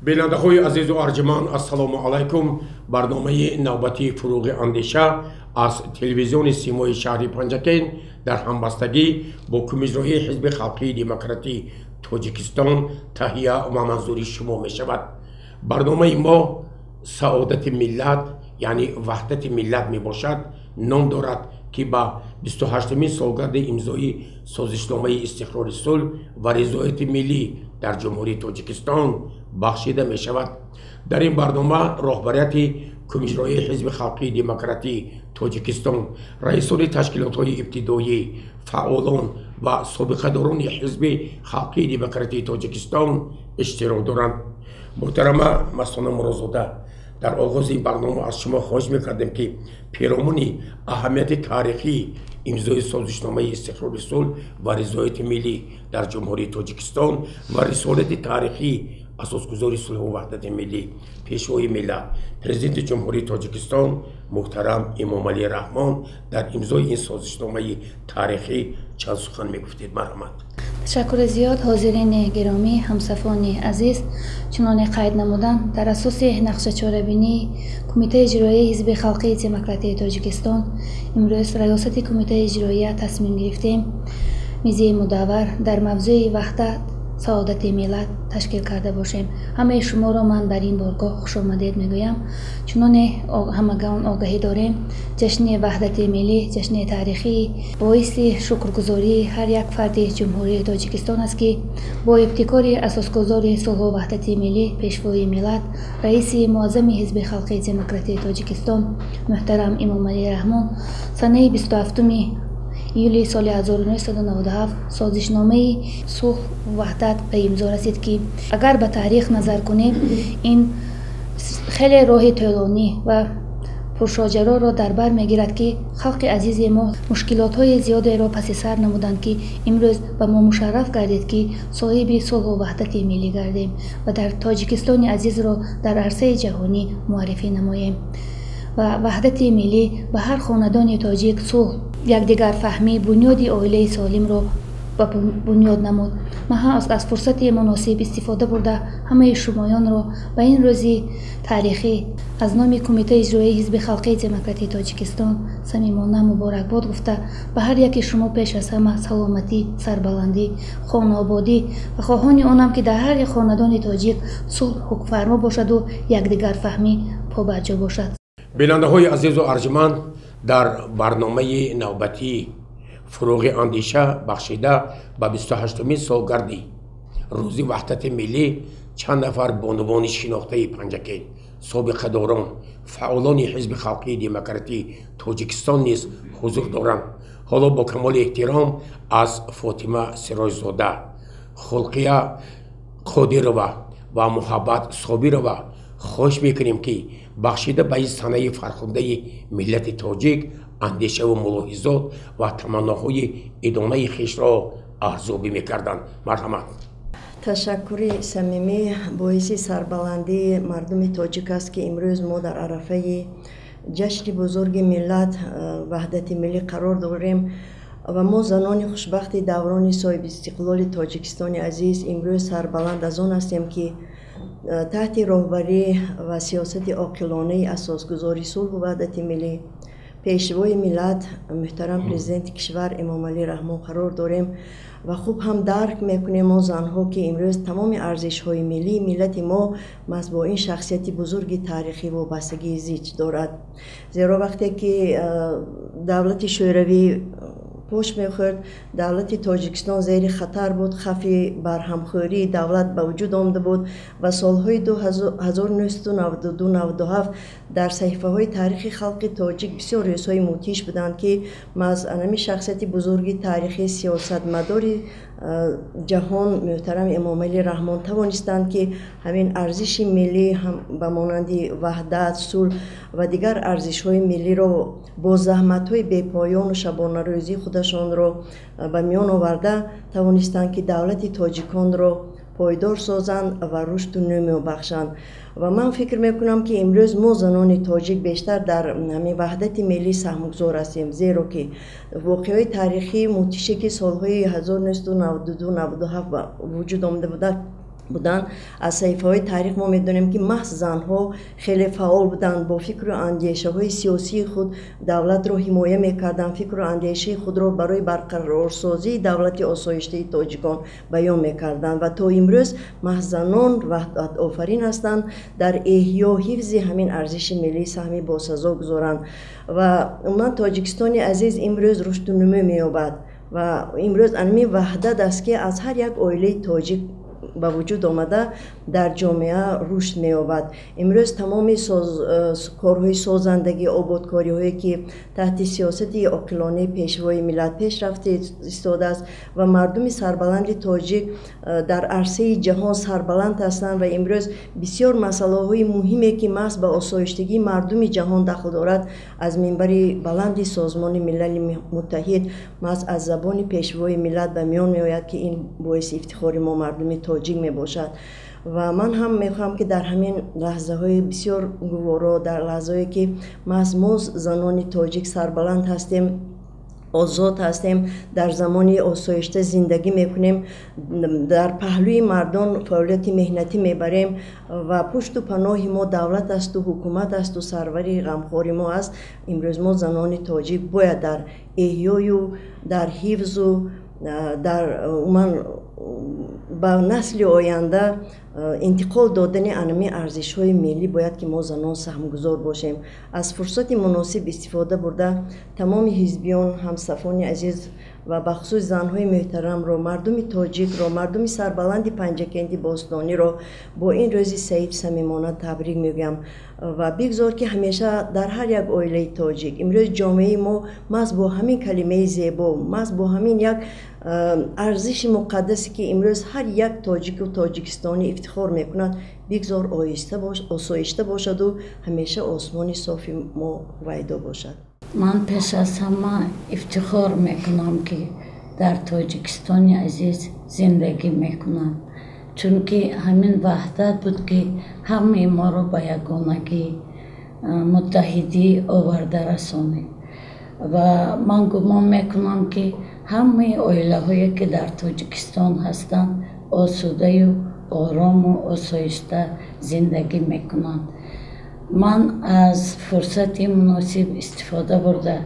بیننده‌های عزیز و ارجمند السلام علیکم. برنامه نوبتی فروغ اندیشه از تلویزیون سیمای شهر پنجکین در همبستگی با کمیسیون حزب خلقی دموکراتی تاجیکستان تهیه و منظوری شما می شود. برنامه ما سعادت ملت یعنی وحدت ملت می باشد. نام دارد که با 28مین سالگرد امضای سازشنامه استقرار صلح و رضایت ملی در جمهوری تاجیکستان بخشیده می شود. در این برنامه راهبریت کمیسیون حزب خلقی دموکراتی تاجیکستان، رئیسان تشکیلات‌های ابتدایی، فعالان و سابقه داران حزب خلقی دموکراتی تاجیکستان اشتراک دارند. محترم مستانه مرازاده، در آغاز این برنامه از شما خواهش می‌کردیم که پیرامون اهمیت تاریخی امضای سازشنامه استقرار صلح و رضایت ملی در جمهوری تاجیکستان و رسالت تاریخی اساسگذار صلح و وحدت ملی پیشوای ملت پرزیدنت جمهوری تاجیکستان محترم امام علی رحمان در امضای این سازشنامه تاریخی چند سخن میگفتید؟ مرحمت. تشکر زیاد. حاضرین گرامی، همصفان عزیز، چنان قید نمودن در اساس نقشه چاره‌بینی کمیته اجرایی حزب خلقی دموکراتی تاجیکستان امروز ریاست کمیته اجرایی تصمیم گرفتیم میزه مدور در موضوع وحدت سعادت ملت تشکیل کرده باشیم. همه شما را من بر این بارگاه خوش آمدید میگویم. چنان همگان آگاهی داریم جشن وحدت ملی جشن تاریخی باعث شکرگزاری هر یک فرد جمهوری تاجیکستان است که با ابتکار اساسگذار صلح و وحدت ملی پیشوای ملت رئیس معظم حزب خلقی دموکراتی تاجیکستان محترم امام علی رحمان سنه 27 یولی سال 1997 سازشنامه صلح و وحدت به امضا رسید که اگر به تاریخ نظر کنیم این خیلی راه طولانی و پرشاجرا را در بر میگیرد که خلق عزیز ما مشکلات های زیادی را پس سر نمودند که امروز به ما مشرف گردید که صاحب صلح و وحدت ملی گردیم و در تاجیکستان عزیز را در عرصه جهانی معرفی نماییم و وحدت ملی به هر خاندان تاجیک صلح یکدیگر فهمی بنیاد عائله سالم را به بنیاد نمود. ما از فرصت مناسب استفاده برده همه شمایان را به این روزی تاریخی از نام کمیته اجرایی حزب خلقی دموکراتی تاجیکستان صمیمانه مبارکباد گفته به هر یک شما پیش از همه سلامتی، سربلندی، خانه آبادی و خواهان آنم که در هر یک خاندان تاجیک صلح حکم فرما باشد و یکدیگر فهمی پابرجا باشد. بیننده‌های عزیز و ارجمند، در برنامه نوبتی فروغ اندیشه بخشیده به 28مین سالگرد روز وحدت ملی چند نفر بانوان شناخته پنجکین، سابقه داران، فعالان حزب خلقی دموکراتی تاجیکستان نیز حضور دارند. حالا با کمال احترام از فاطمه سراجزاده، خلقیه قادرова و محبت صابرова خواهش میکنیم که بخشیده به این صحنه فرخنده ملت تاجیک اندیشه و ملاحظات و تمناهای ادامه خویش را ارزیابی میکردند. مرحمت. تشکر صمیمی باعث سربلندی مردم تاجیک است که امروز ما در عرفه جشن بزرگ ملت وحدت ملی قرار داریم و ما زنان خوشبخت دوران صاحب استقلال تاجیکستان عزیز امروز سربلند از آن هستیم که تحت راهبری و سیاست عاقلانه اساسگذاری صلح و وحدت ملی پیشوای ملت محترم پرزیدنت کشور امام علی رحمان قرار داریم و خوب هم درک میکنیم ما زنها که امروز تمام ارزش های ملی ملت ما با این شخصیت بزرگ تاریخی وابستگی زیج دارد. زیرا وقتی که دولت شوروی پوش میخورد دولت تاجیکستان زیر خطر بود، خفی بر همخوری دولت به وجود آمده بود و سالهای 1992-97 در صحیفه های تاریخ خلق تاجیک بسیار رئیس‌های موتیش بودند که از انمی شخصیت بزرگ تاریخی سیاست مداری جهان محترم امام علی رحمان توانستند که همین ارزش ملی هم به مانند وحدت، صلح و دیگر ارزش های ملی را با زحمت های بی‌پایان و شبانه روزی خودشان را به میان آورده توانستند که دولت تاجیکان را پایدار سازند و رشد و نمو بخشند. و من فکر میکنم که امروز ما زنان تاجیک بیشتر در همین وحدت ملی سهمگذار هستیم، زیرا که واقعه تاریخی موتیشی که سالهای 1992-97 وجود آمده بوده بودن. از صحیفه‌های تاریخ ما می‌دونیم که محض زن‌ها خیلی فعال بودند، با فکر و اندیشه‌های سیاسی خود دولت را حمایه می‌کردند، فکر و اندیشه خود را برای برقرارسازی دولت آسایشته تاجیکان بیان می‌کردند و تا امروز محض زنان وحدت آفرین هستند در احیا و حفظ همین ارزش ملی سهمی باسزا گذارند و من تاجیکستان عزیز امروز رشد و نمو می‌یابد و امروز انمی وحدت است که از هر یک عائله تاجیک با وجود آمده در جامعه رشد می‌یابد. امروز تمام کارهای سازندگی آبادکاری هایی که تحت سیاست عاقلانه پیشوای ملت پیش رفته ایستاده است و مردم سربلند تاجیک در عرصه جهان سربلند هستند و امروز بسیار مسئله های مهمی که محض به آسایشتگی مردم جهان دخل دارد از منبر بلند سازمان ملل متحد محض از زبان پیشوای ملت به میان میآید که این باعث افتخار ما مردم تاجیک می باشد. و من هم میخوام که در همین لحظه های بسیار گوارا، در لحظه هایی که ما زنان تاجیک سربلند هستیم، آزاد هستیم، در زمانی آسایشته زندگی میکنیم، در پهلوی مردان فعالیت مهنتی میبریم و پشت و پناه ما دولت است و حکومت است و سروری غمخوار ما است. امروز ما زنان تاجیک باید در احیای و در حفظ و در با نسل آینده انتقال دادن انمی ارزش های ملی باید که ما زنان سهمگذار باشیم. از فرصت مناسب استفاده برده تمام حزبیان، همصفان عزیز و بخصوص زنهای محترم را، مردم تاجیک را، مردم سربلند پنجکندی باستانی را با این روز سعید صمیمانه تبریک میگم و بگذار که همیشه در هر یک عائله تاجیک امروز جامعه ما محض با همین کلمه زیبا، محض با همین یک ارزش مقدسی که امروز هر یک تاجیک و تاجیکستانی افتخار میکند بگذار آسایشته باشد و همیشه آسمان صاف ما ویدا باشد. من پیش از همه افتخار میکنم که در تاجیکستان عزیز زندگی میکنم، چون که همین وحدت بود که همه ما رو به یگانگی متحدی آورده رسانید و من گمان میکنم که همه عائله هایی که در تاجیکستان هستند آسوده و آرام و آسایشته زندگی میکنند. من از فرصت مناسب استفاده برده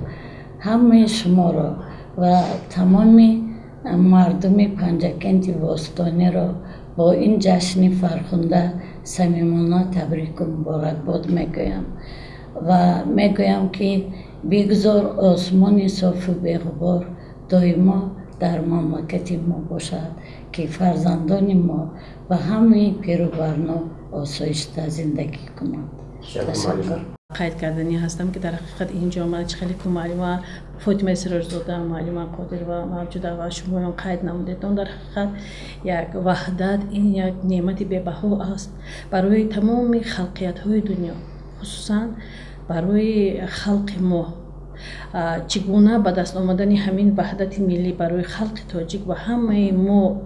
همه شما را و تمام مردم پنجکند باستانی را با این جشن فرخنده صمیمانه تبریک و مبارکباد میگویم و میگویم که بگذار آسمان صاف و بی‌غبار دائما در مملکت ما باشد که فرزندان ما و همه پیروبرنا آسایشته زندگی کنند. تشکر. قید کردنی هستم که در حقیقت این جامعه خیلی که معلومه فاطمه سراج‌زاده، معلومه قادر و موجوده و شما هم قید نمودید. در حقیقت یک وحدت این یک نعمت بی‌بها است برای تمام خلقیت های دنیا، خصوصا برای خلق ما. چگونه به دست آمدن همین وحدت ملی برای خلق تاجیک و همه ما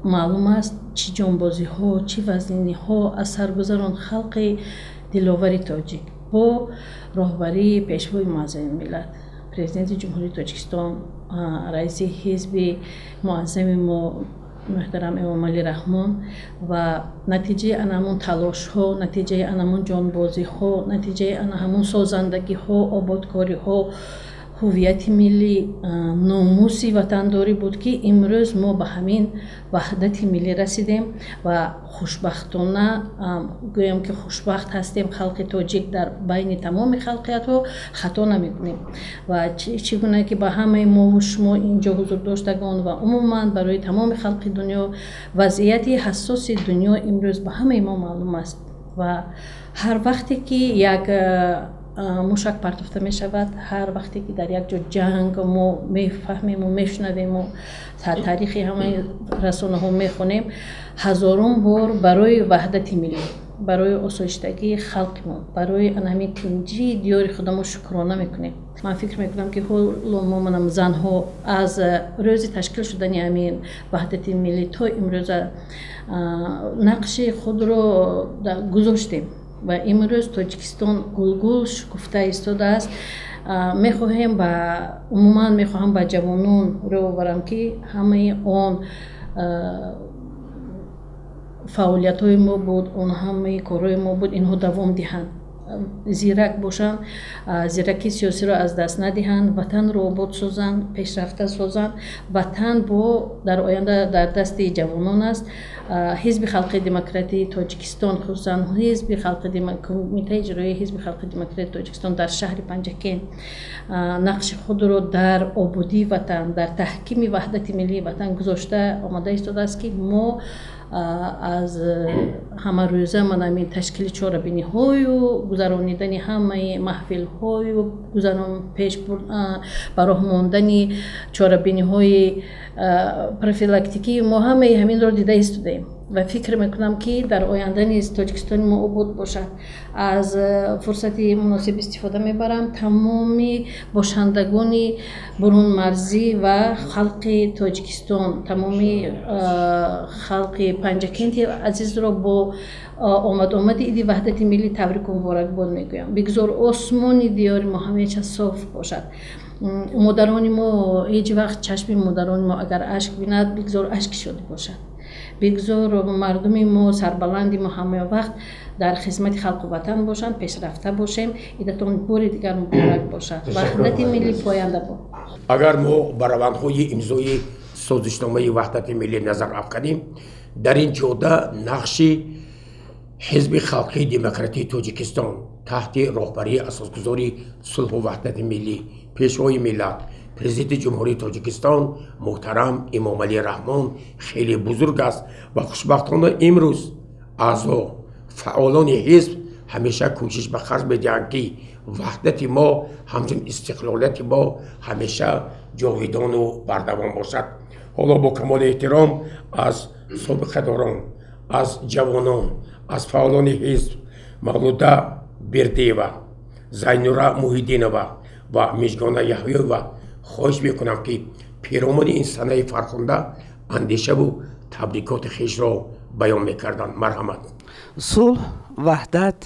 معلوم است چی جانبازی ها، چی وزنی ها از سرگذران خلق دلاور تاجیک با راهبری پیشوای معظم ملت پرزیدنت جمهوری تاجیکستان، رئیس حزب معظم ما محترم امام علی رحمان و نتیجه آن همون تلاش ها، نتیجه آن همون جانبازی ها، نتیجه آن همون سازندگی ها، آبادکاری ها، هویت ملی، ناموسی وطنداری بود که امروز ما به همین وحدت ملی رسیدیم و خوشبختانه گویم که خوشبخت هستیم. خلق تاجیک در بین تمام خلقیت ها خطا نمی کنیم و چگونه که به همه ما و شما اینجا حضور داشتگان و عموما برای تمام خلق دنیا وضعیت حساس دنیا امروز به همه ما معلوم است و هر وقتی که یک موشک پرتافته می شود، هر وقتی که در یک جا جنگ ما میفهمیم و میشنویم و تاریخ همه رسانه ها میخونیم، هزاران بار برای وحدت ملی، برای آسایشتگی خلق ما، برای همین تنجی دیار خودمون شکرانه میکنیم. من فکر میکنم که ما منم زنها از روز تشکیل شدن همین وحدت ملی تا امروز نقش خود رو گذاشتیم و امروز تاجیکستان گلگل شکفته ایستاده است. میخواهیم با عموما میخواهم با جوانان رو برم که همه آن фаъолиятҳои мо буд, он ҳамаи корҳои мо буд, инҳо давом диҳанд, зирак бошанд, зиракии сиёсиро аз даст надиҳанд, ватанро обод созанд, пешрафта созанд. Ватан дар оянда дар дасти ҷавонон аст. ҳизби халқии демократии тоҷикистон, хусусан кумитаи иҷроии ҳизби халқии демократии тоҷикистон дар шаҳри Панҷакен нақши худро дар ободии ватан, дар таҳкими ваҳдати миллии ватан гузошта омада истодааст ки мо аз ҳамарӯза манами ташкили чорабиниҳою гузаронидани ҳамаи маҳфилҳою ба роҳ мондани чорабиниҳои профилактикии мо ҳамаи ҳаминро дида истодаем ва фикр мекунам ки дар оянда низ Тоҷикистони мо обод бошад. Аз фурсати муносиб истифода мебарам тамоми бошандагони бурунмарзӣ ва халқи Тоҷикистон, тамоми халқи Панҷакенти азизро бо омади иди ваҳдати миллӣ табрику муборакбод мегӯям. Бигзор осмони диёри мо ҳамеша соф бошад. Модарони мо ҳеҷ вақт чашми модарони мо агар ашк бинад, бигзор ашки шодӣ бошад. Бигзор мардуми мо сарбаланди мо ҳама вақт дар хизмати халқу ватан бошанд, пешрафта бошем. Идатон бори дигар муборак бошад. Ваҳдати миллӣ поянда бо. агар мо ба равандҳои имзои созишномаи ваҳдати миллӣ назар афканем, дар ин ҷода нақши ҳизби халқии демократии Тоҷикистон таҳти роҳбарии асосгузори сулҳу ваҳдати миллӣ, пешвои миллат, президенти ҷумҳурии Тоҷикистон муҳтарам Эмомалӣ Раҳмон хеле бузург аст ва хушбахтона имрӯз аъзо фаъолони ҳизб ҳамеша кӯшиш ба харҷ медиҳанд ки ваҳдати мо ҳамчун истиқлолияти мо ҳамеша ҷовидону бардавом бошад. ҳоло бо камоли эҳтиром аз собиқадорон, аз ҷавонон, аз фаъолони ҳизб Мавлуда Бердиева, Зайнура Муҳиддинова ва Мижгона Яҳъёва хоҳиш мекунам ки пиромоди ин санаи фархонда андешаву табрикоти хешро баён мекарданд. Марҳамат. сулҳ, ваҳдат,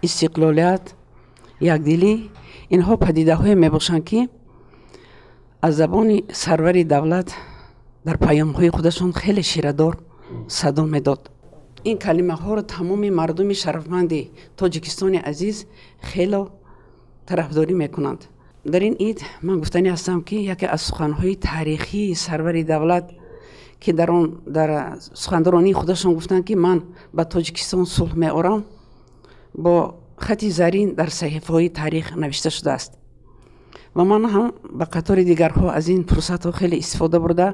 истиқлолият, якдилӣ инҳо падидаҳое мебошанд ки аз забони сарвари давлат дар паёмҳои худашон хеле ширадор садо медод. ин калимаҳоро тамоми мардуми шарафманди Тоҷикистони азиз хело тарафдорӣ мекунанд. дар ин ид ман гуфтанӣ ҳастам ки яке аз суханҳои таърихии сарвари давлат ки дар сухандаронии худашон гуфтанд ки ман ба Тоҷикистон сулҳ меорам, бо хати зарин дар саҳифаҳои таърих навишта шудааст. ва ман ҳам ба қатори дигарҳо аз ин фурсатҳо хеле истифода бурда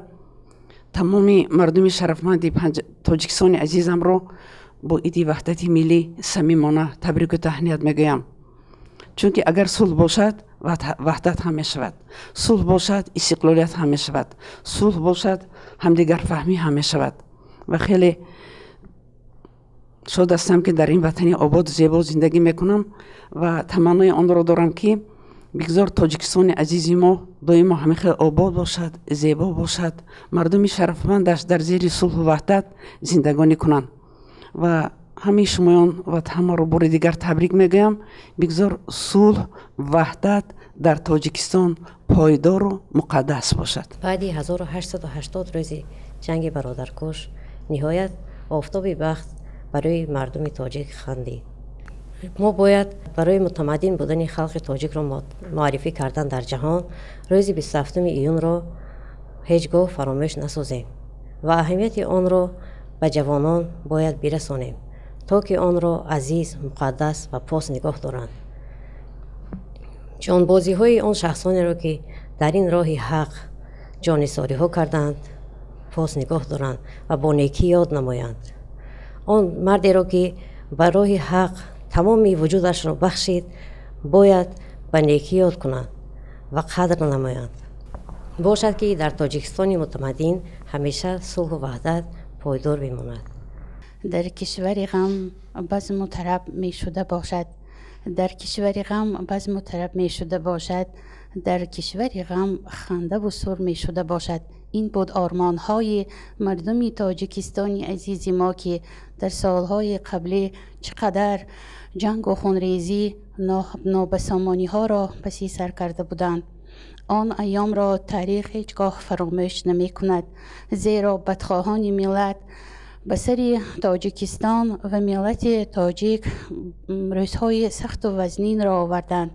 тамоми мардуми шарафманди Тоҷикистони азизамро бо иди ваҳдати миллӣ самимона табрику таҳният мегӯям. чунки агар сулҳ бошад, ваҳдат ҳам мешавад. сулҳ бошад, истиқлолият ҳам мешавад. сулҳ бошад, ҳамдигарфаҳмӣ ҳам мешавад. ва хеле шод ҳастам ки дар ин ватани обод зебо зиндагӣ мекунам ва таманнои онро дорам ки бигзор Тоҷикистони азизи мо доимо ҳамихел обод бошад, зебо бошад, мардуми шарафмандаш дар зери сулҳу ваҳдат зиндагонӣ кунанд. ва ҳамаи шумоён ва ҳамаро бори дигар табрик мегӯям. бигзор сулҳ, ваҳдат дар Тоҷикистон пойдору муқаддас бошад. баъди 1880 рӯзи ҷанги бародаркуш ниҳоят офтоби бахт барои мардуми тоҷик хандид. мо бояд барои мутамаддин будани халқи тоҷикро муаррифӣ кардан дар ҷаҳон рӯзи 27 июнро ҳеҷ гоҳ фаромӯш насозем ва аҳамияти онро ба ҷавонон бояд бирасонем, то ки онро азиз, муқаддас ва пос нигоҳ доранд. ҷонбозиҳои он шахсонеро ки дар ин роҳи ҳақ ҷонисориҳо карданд, пос нигоҳ доранд ва бо некӣ ёд намоянд. он мардеро ки ба роҳи ҳақ тамоми вуҷудашро бахшид, бояд ба некӣ ёд кунанд ва қадр намоянд. бошад ки дар Тоҷикистони мутамаддин ҳамеша сулҳу ваҳдат пойдор бимонад. дар кишвари ғам базму тараб мешуда бошад. дар кишвари ғам базму тараб мешуда бошад. дар кишвари ғам хандаву сур мешуда бошад. ин буд ормонҳои мардуми Тоҷикистони азизи мо ки дар солҳои қаблӣ чӣ қадар ҷангу хунрезӣ нобасомониҳоро паси сар карда буданд. он айёмро таърих ҳеҷ гоҳ фаромӯш намекунад, зеро бадхоҳони миллат به سر تاجیکستان و ملت تاجیک روزهای سخت و وزنین را آوردند.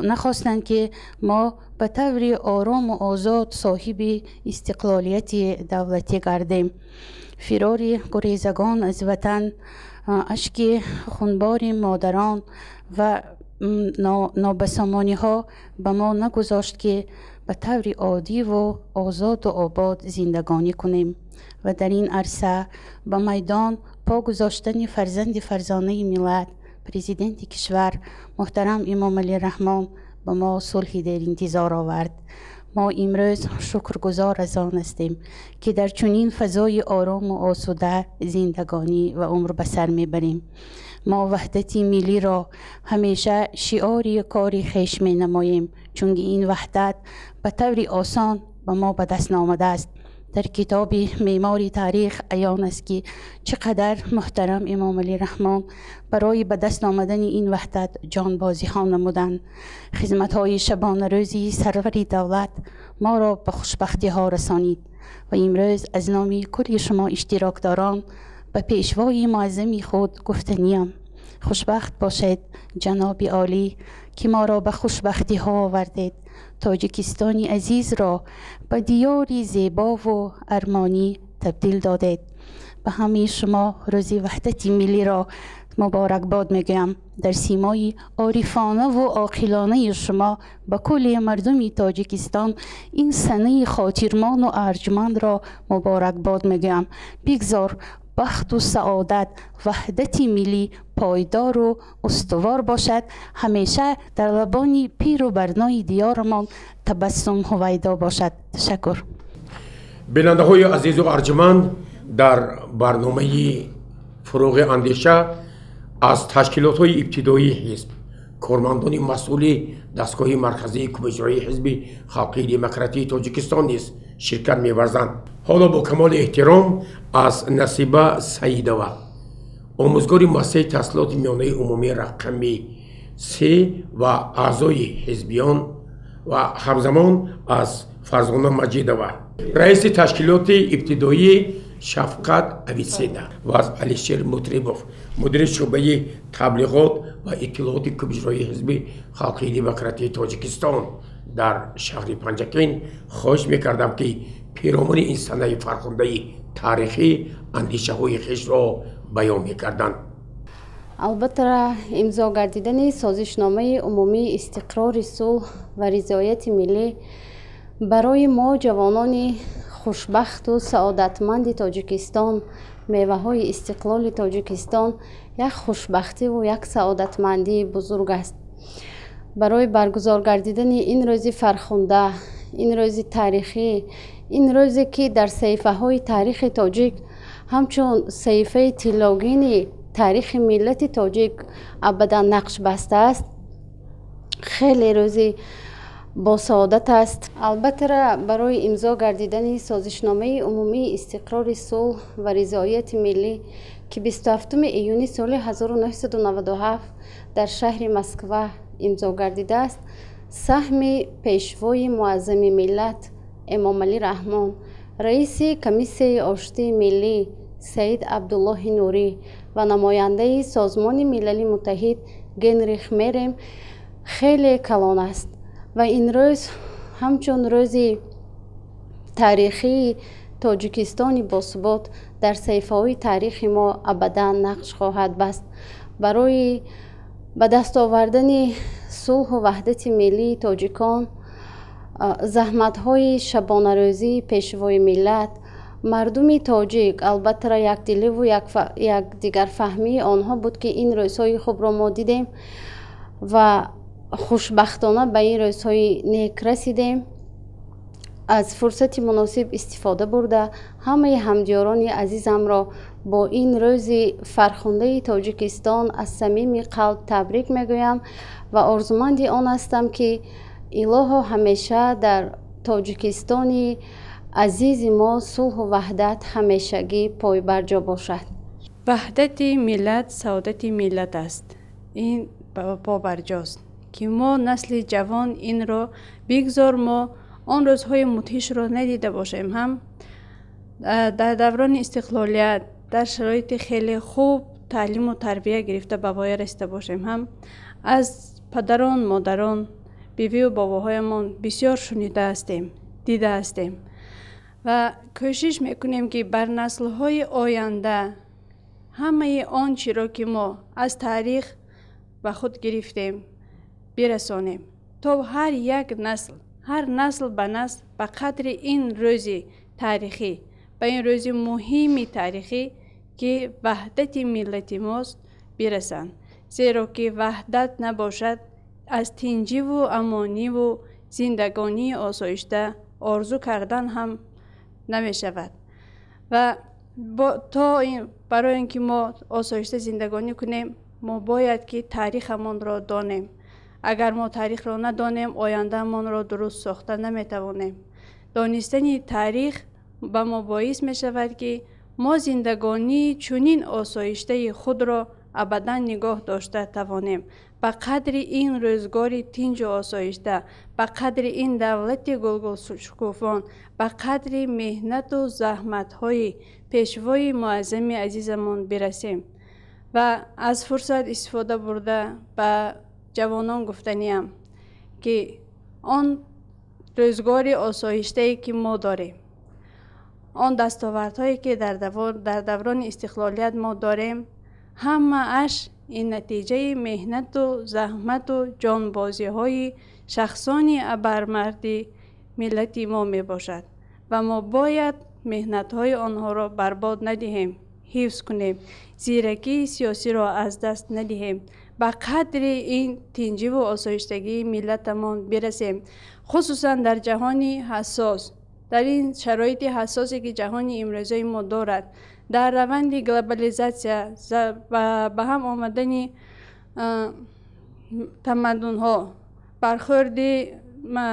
نخواستند که ما به طور آرام و آزاد صاحب استقلالیت دولتی گردیم. فرار گریزگان از وطن، اشک خونبار مادران و نابسامانی ها به ما نگذاشت که به طور عادی و آزاد و آباد زندگانی کنیم و در این عرصه به میدان پا گذاشتن فرزانه ملت پرزیدنت کشور محترم امام علی رحمان به ما صلحی در انتظار آورد. ما امروز شکرگزار از آن هستیم که در چنین فضای آرام و آسوده زندگانی و عمر به سر میبریم. ما وحدت ملی را همیشه شعار کار خویش می نماییم، چون این وحدت به طور آسان به ما به دست نآمده است. در کتاب معمار تاریخ عیان است که چقدر محترم امام علی رحمان برای به دست آمدن این وحدت جانبازی ها نمودند. خدمت های شبانه روزی سرور دولت ما را به خوشبختی ها رسانید و امروز از نام کل شما اشتراکداران به پیشوای معظم خود گفتنیم. خوشبخت باشد جناب عالی که ما را به خوشبختی ها آوردید. تاجیکستانی عزیز را به دیاری زیبا و ارمانی تبدیل دادید. به همه شما روز وحدت ملی را مبارکباد میگویم. در سیمای عارفانه و عاقلانه شما به کل مردم تاجیکستان این سنه خاطرمان و ارجمند را مبارکباد میگویم. بگذار بخت و سعادت وحدت ملی پایدار و استوار باشد، همیشه در لبان پیر و برنای دیارمان تبسم هویدا باشد. تشکر. بیننده های عزیز و ارجمند، در برنامه فروغ اندیشه از تشکیلات های ابتدایی حزب، کارمندان مسئول دستگاه مرکزی کمیسیون حزب خلقی دموکراتی تاجیکستان نیز شرکت می‌ورزند. حالا با کمال احترام از نصیبه سعیدова، آموزگار مؤسسه تحصیلات میانه عمومی رقمی 3 و اعضای حزبیان و همزمان از فرزانه مجیدова، رئیس تشکیلات ابتدایی شفقت اویتسیدا و از علیشیر مطربوف، مدیر شعبه تبلیغات و اطلاعات کمیسیون حزب خلقی دموکراتی تاجیکستان در شهر پنجکین خواهش میکردم که پیرامون این سنه فرخنده تاریخی اندیشه های خویش را بیان میکردند. البته امضا گردیدن سازشنامه عمومی استقرار صلح و رضایت ملی برای ما جوانان خوشبخت و سعادتمند تاجیکستان، میوه های استقلال تاجیکستان، یک خوشبختی و یک سعادتمندی بزرگ است. برای برگزار گردیدن این روز فرخنده، این روز تاریخی، این روزی که در صحیفه های تاریخ تاجیک همچون صحیفه طلایگین تاریخ ملت تاجیک ابدا نقش بسته است، خیلی روزی با سعادت است. البته برای امضا گردیدن سازشنامه عمومی استقرار صلح و رضایت ملی که 27 ایون سال 1997 در شهر مسکو امضا گردیده است، سهم پیشوای معظم ملت امام علی رحمان، رئیس کمیسیون آشتی ملی سید عبدالله نوری و نماینده سازمان ملل متحد گنریخ مریم خیلی کلان است و این روز همچون روزی تاریخی تاجیکستانی باثبات در صحیفه های تاریخ ما ابدا نقش خواهد بست. برای به دست آوردن صلح و وحدت ملی تاجیکان، زحمت های شبانه روزی پیشوای ملت، مردم تاجیک، البته یک دلی و یک دیگر فهمی آنها بود که این روزهای خوب را ما دیدیم و خوشبختانه به این روزهای نیک رسیدیم. از فرصت مناسب استفاده برده همه همدیاران عزیزم را با این روز فرخنده تاجیکستان از صمیم قلب تبریک میگویم و آرزومند آن هستم که الهی همیشه در تاجیکستان عزیز ما صلح و وحدت همیشگی پای برجا باشد. وحدت ملت سعادت ملت است. این پا برجاست که ما نسل جوان این را بگذار ما آن روزهای مدهش را ندیده باشیم، هم در دوران استقلالیت در شرایط خیلی خوب تعلیم و تربیه گرفته به پایان رسیده باشیم. هم از پدران، مادران، بیوی و باباهایمان بسیار شنیده هستیم، دیده هستیم و کوشش میکنیم که بر نسل‌های آینده همه آنچه را که ما از تاریخ به خود گرفتیم برسانیم تا هر یک نسل، هر نسل به نسل به قدر این روز تاریخی، به این روز مهم تاریخی که وحدت ملت ماست برسند. زیرا که وحدت نباشد از تنجی و امانی و زندگانی آسایشته آرزو کردن هم نمی شود و برای اینکه ما آسایشته زندگانی کنیم ما باید که تاریخمان را دانیم. اگر ما تاریخ را ندانیم آینده من را درست ساخته نمی توانیم. دانستن تاریخ به ما باعث می شود که ما زندگانی چنین آسایشته خود را ابدا نگاه داشته توانیم. به قدر این روزگار تنج و آسایشته، به قدر این دولت گلگل شکوفان، به قدر مهنت و زحمت های پیشوای معظم عزیزمان برسیم و از فرصت استفاده برده به جوانان گفتنیم که آن روزگار آسایشته که ما داریم، آن دستاوردهایی که در دوران استقلالیت ما داریم، همه اش این نتیجه مهنت و زحمت و جانبازی های شخصانی ابرمردی ملت ما می باشد و ما باید مهنت های آنها را برباد ندهیم، حفظ کنیم، زیرکی سیاسی را از دست ندهیم، به قدر این تنجی و آسایشتگی ملتمان برسیم. خصوصا در جهانی حساس، در این شرایط حساسی که جهانی امروزی ما دارد، در روند گلوبالیزاسیا و به هم آمدن تمدن ها، برخورد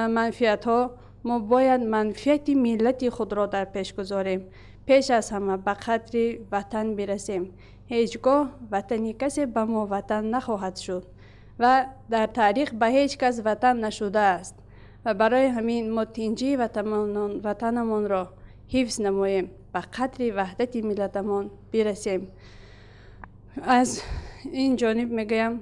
منفیت ها، ما باید منفیت ملت خود را در پیش گذاریم. پیش از همه به قدر وطن برسیم. هیچگاه وطنی کسی به ما وطن نخواهد شد و در تاریخ به هیچ کس وطن نشده است و برای همین ما تنجی وطنمان را حفظ نماییم، به قدر وحدت ملتمان برسیم. از این جانب میگویم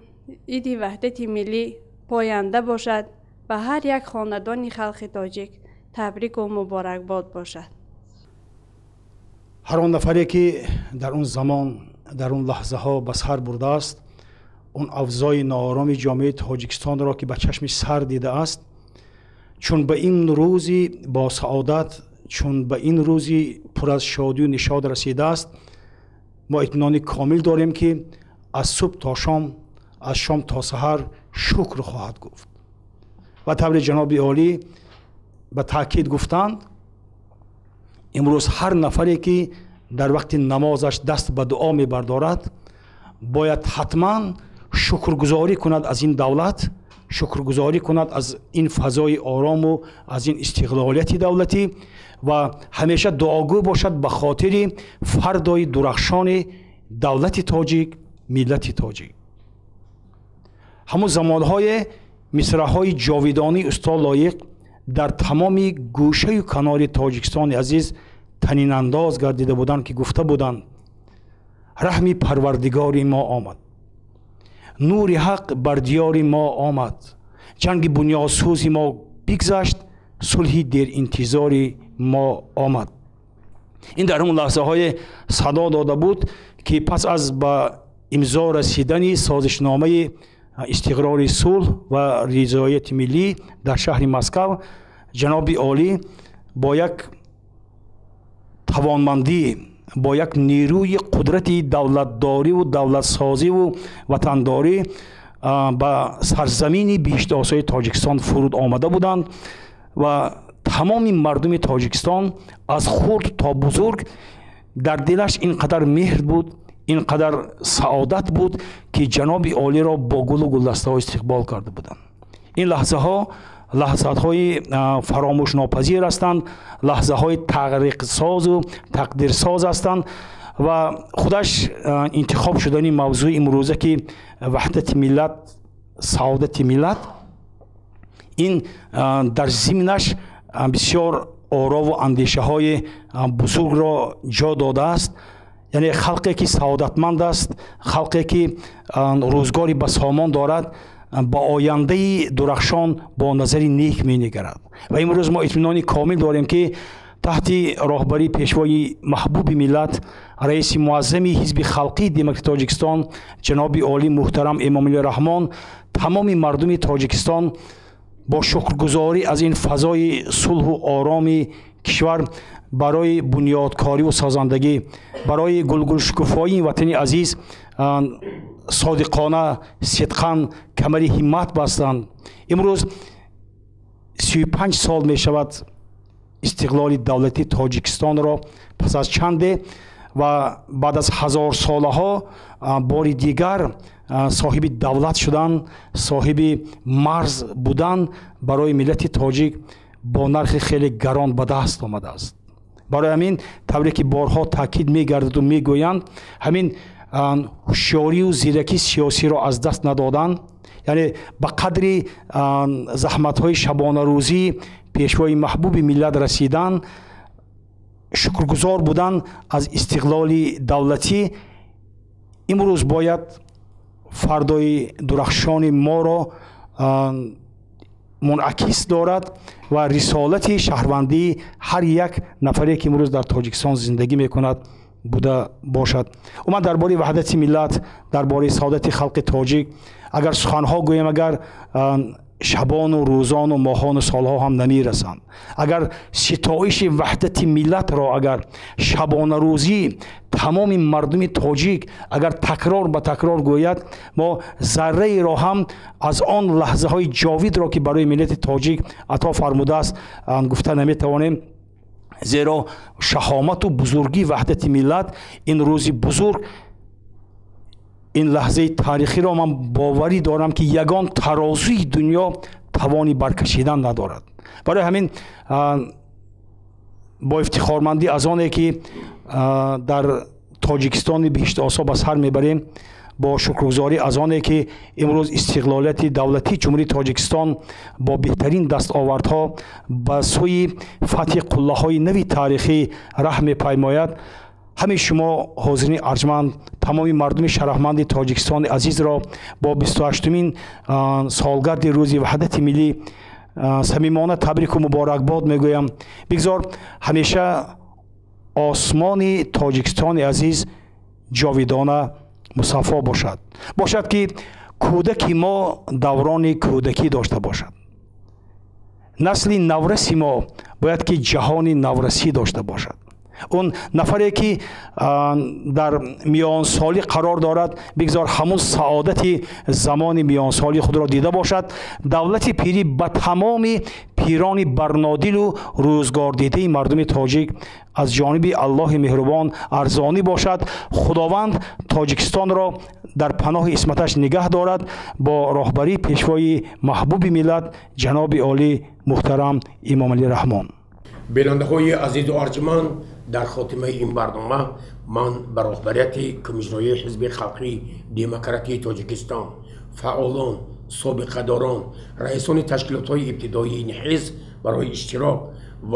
عید وحدت ملی پاینده باشد و هر یک خاندان خلق تاجیک تبریک و مبارکباد باشد. هر آن نفری که در اون زمان، در اون لحظه ها به سر برده است، اون اوضاع ناآرام جامعه تاجیکستان را که به چشم سر دیده است، چون به این روزی با سعادت، چون به این روزی پر از شادی و نشاط رسیده است، ما اطمینان کامل داریم که از صبح تا شام، از شام تا سحر شکر خواهد گفت. و طبع جناب عالی به تاکید گفتند امروز هر نفری که در وقت نمازش دست به دعا می بردارد باید حتما شکرگزاری کند از این دولت، شکرگزاری کند از این فضای آرام و از این استقلالیت دولتی و همیشه دعاگو باشد به خاطر فردای درخشان دولت تاجیک، ملت تاجیک. همون زمانهای مصرعهای جاویدانی استاد لایق در تمام گوشه و کنار تاجیکستان عزیز تنین انداز گردیده بودند که گفته بودند رحم پروردگار ما آمد، نور حق بر دیار ما آمد، جنگ بنیادسوز ما بگذشت، صلحی در انتظار ما آمد. این در همون لحظه های صدا داده بود که پس از با امضا رسیدن سازشنامه استقرار صلح و رضایت ملی در شهر مسکو، جناب عالی با یک توانمندی، با یک نیروی قدرت دولتداری و دولت سازی و وطنداری به سرزمین بیشتر آسای تاجیکستان فرود آمده بودند و تمام مردم تاجیکستان از خرد تا بزرگ در دلش اینقدر مهر بود، اینقدر سعادت بود که جناب عالی را با گل و گلدسته ها استقبال کرده بودند. این لحظه ها لحظات های فراموش ناپذیر هستند، لحظه های تغریق ساز و تقدیر ساز هستند و خودش انتخاب شدن موضوع امروزه که وحدت ملت، سعادت ملت، این در ضمنش بسیار آرا و اندیشه های بزرگ را جا داده است. یعنی خلقی که سعادتمند است، خلقی که روزگاری بسامان دارد، با آینده درخشان با نظری نیک می نگرد. و امروز ما اطمینان کامل داریم که تحت راهبری پیشوای محبوب ملت رئیس معظم حزب خلقی دموکرات تاجیکستان جناب عالی محترم امام علی رحمان تمام مردم تاجیکستان با شکرگزاری از این فضای صلح و آرام کشور برای بنیادکاری و سازندگی، برای گلگشکوفایی وطن عزیز صادقانه صدقاً کمری همت بستند. امروز 35 سال می شود استقلال دولتی تاجیکستان را پس از چنده و بعد از 1000 ساله ها باری دیگر صاحب دولت شدن، صاحب مرز بودن برای ملت تاجیک با نرخ خیلی گران به دست آمده است. برای همین طوری که بارها تاکید می‌گردد و می‌گویند همین هوشیاری و زیرکی سیاسی را از دست ندادن، یعنی به قدری زحمت‌های شبانه روزی پیشوای محبوب ملت رسیدن، شکرگزار بودن از استقلال دولتی. امروز باید فردای درخشان ما را منعکس دارد و رسالت شهروندی هر یک نفری که امروز در تاجیکستان زندگی میکند بوده باشد. و من درباره وحدت ملت، درباره سعادت خلق تاجیک اگر سخنها گویم، اگر شبان و روزان و ماهان و سالها هم نمی رسند. اگر ستایش وحدت ملت را اگر شبان روزی تمام مردم تاجیک اگر تکرار به تکرار گوید، ما ذره را هم از آن لحظه های جاوید را که برای ملت تاجیک عطا فرموده است گفته نمی توانیم. زیرا شهامت و بزرگی وحدت ملت، این روزی بزرگ، این لحظه تاریخی را من باوری دارم که یگان ترازوی دنیا توانی برکشیدن ندارد. برای همین با افتخارمندی از آنه که در تاجیکستان بهشت آسا به سر میبریم، با شکرگزاری از آنه که امروز استقلالیت دولتی جمهوری تاجیکستان با بهترین دستاوردها به سوی فتح قله های نوی تاریخی راه میپیماید، همه شما حاضرین ارجمند تمامی مردم شرفمند تاجیکستان عزیز را با 28مین سالگرد روز وحدت ملی صمیمانه تبریک و مبارکباد میگویم. بگذار همیشه آسمان تاجیکستان عزیز جاویدانه مصفا باشد که کودک ما دوران کودکی داشته باشد. نسل نورسی ما باید که جهان نورسی داشته باشد. اون نفری که در میان سالی قرار دارد بگذار همون سعادت زمان میان سالی خود را دیده باشد. دولت پیری به تمام پیران برنادل و روزگار دیده مردم تاجیک از جانب الله مهربان ارزانی باشد. خداوند تاجیکستان را در پناه اسمتش نگه دارد با راهبری پیشوای محبوب ملت جناب عالی محترم امام علی رحمان. بیننده های عزیز و ارجمند، در خاتمه این برنامه من به راهبریت کمیسیون حزب خلقی دموکراتی تاجیکستان، فعالان، سابقه داران، رئیسان تشکیلات های ابتدایی این حزب برای اشتراک و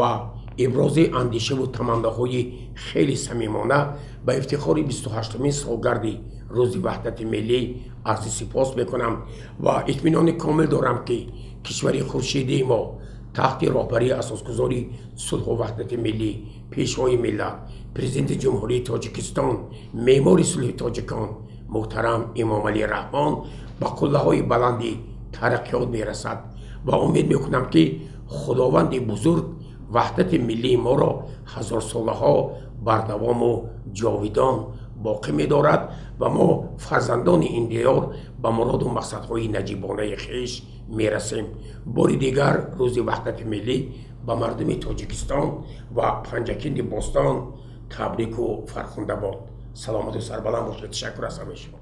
ابراز اندیشه و تمنده های خیلی صمیمانه به افتخار 28مین سالگرد روز وحدت ملی عرض سپاس میکنم و اطمینان کامل دارم که کشور خورشیدی ما تحت راهبری اساسگذاری صلح و وحدت ملی، پیشوای ملت، پرزیدنت جمهوری تاجیکستان، معمار صلح تاجیکان محترم امام علی رحمان به قله های بلندی ترقیات میرسد و امید میکنم که خداوند بزرگ وحدت ملی ما را 1000 ساله ها بردوام و جاویدان باقی می‌دارد و ما فرزندان این دیار به مراد و مقصدهای نجیبانه خویش میرسیم. بار دیگر روز وحدت ملی به مردم تاجیکستان و پنجکند باستان تبریک و فرخنده باد. سلامت و سربلند باشید. تشکر از همه شما.